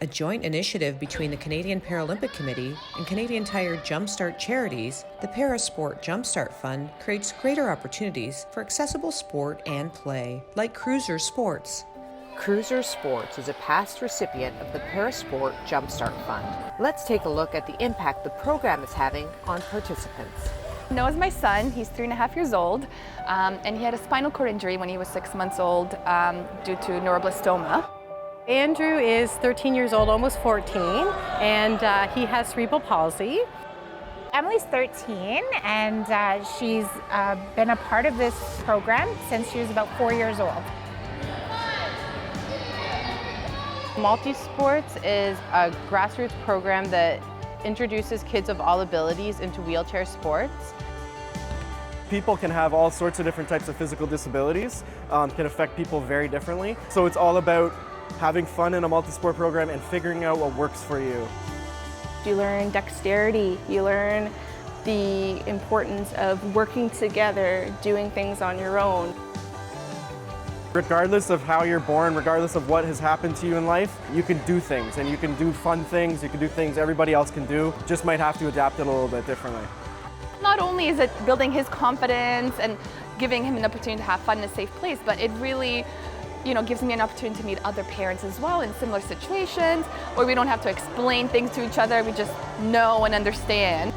A joint initiative between the Canadian Paralympic Committee and Canadian Tire Jumpstart charities, the Parasport Jumpstart Fund creates greater opportunities for accessible sport and play, like Cruiser Sports. Cruiser Sports is a past recipient of the Parasport Jumpstart Fund. Let's take a look at the impact the program is having on participants. Noah's my son. He's 3.5 years old, and he had a spinal cord injury when he was 6 months old due to neuroblastoma. Andrew is 13 years old, almost 14, and he has cerebral palsy. Emily's 13, and she's been a part of this program since she was about 4 years old. Multisports is a grassroots program that introduces kids of all abilities into wheelchair sports. People can have all sorts of different types of physical disabilities, can affect people very differently. So it's all about having fun in a multi-sport program and figuring out what works for you. You learn dexterity, you learn the importance of working together, doing things on your own. Regardless of how you're born, regardless of what has happened to you in life, you can do things, and you can do fun things, you can do things everybody else can do, just might have to adapt it a little bit differently. Not only is it building his confidence and giving him an opportunity to have fun in a safe place, but it really gives me an opportunity to meet other parents as well in similar situations where we don't have to explain things to each other, we just know and understand.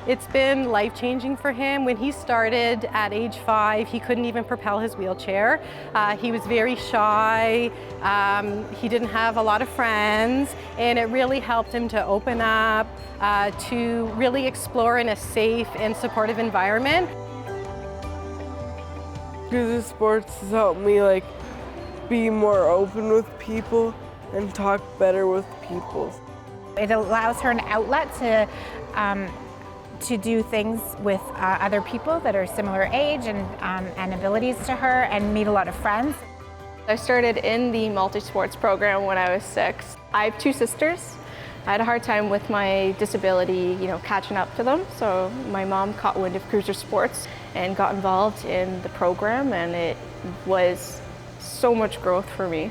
It's been life-changing for him. When he started at age 5, he couldn't even propel his wheelchair. He was very shy, he didn't have a lot of friends, and it really helped him to open up, to really explore in a safe and supportive environment. Cruiser Sports has helped me be more open with people and talk better with people. It allows her an outlet to do things with other people that are similar age and abilities to her, and meet a lot of friends. I started in the multi-sports program when I was 6. I have 2 sisters. I had a hard time with my disability, catching up to them, so my mom caught wind of Cruiser Sports and got involved in the program, and it was so much growth for me.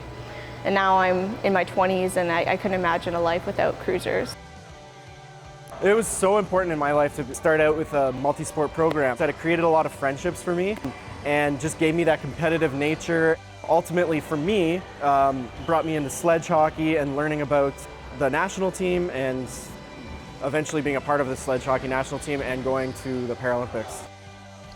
And now I'm in my 20s, and I couldn't imagine a life without Cruisers. It was so important in my life to start out with a multi-sport program that it created a lot of friendships for me and just gave me that competitive nature. Ultimately, for me, brought me into sledge hockey and learning about the national team and eventually being a part of the sledge hockey national team and going to the Paralympics.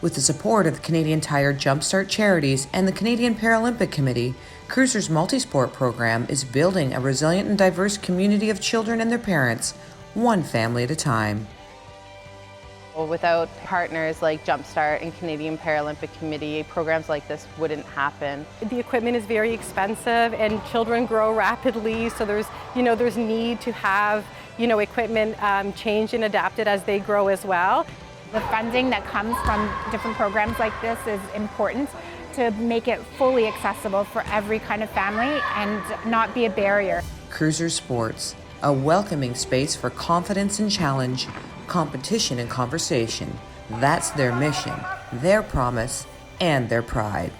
With the support of the Canadian Tire Jumpstart charities and the Canadian Paralympic Committee, Cruiser's multi-sport program is building a resilient and diverse community of children and their parents, one family at a time. Without partners like Jumpstart and Canadian Paralympic Committee, programs like this wouldn't happen. The equipment is very expensive, and children grow rapidly, so there's need to have equipment changed and adapted as they grow as well. The funding that comes from different programs like this is important to make it fully accessible for every kind of family and not be a barrier. Cruiser Sports, a welcoming space for confidence and challenge, competition and conversation. That's their mission, their promise, and their pride.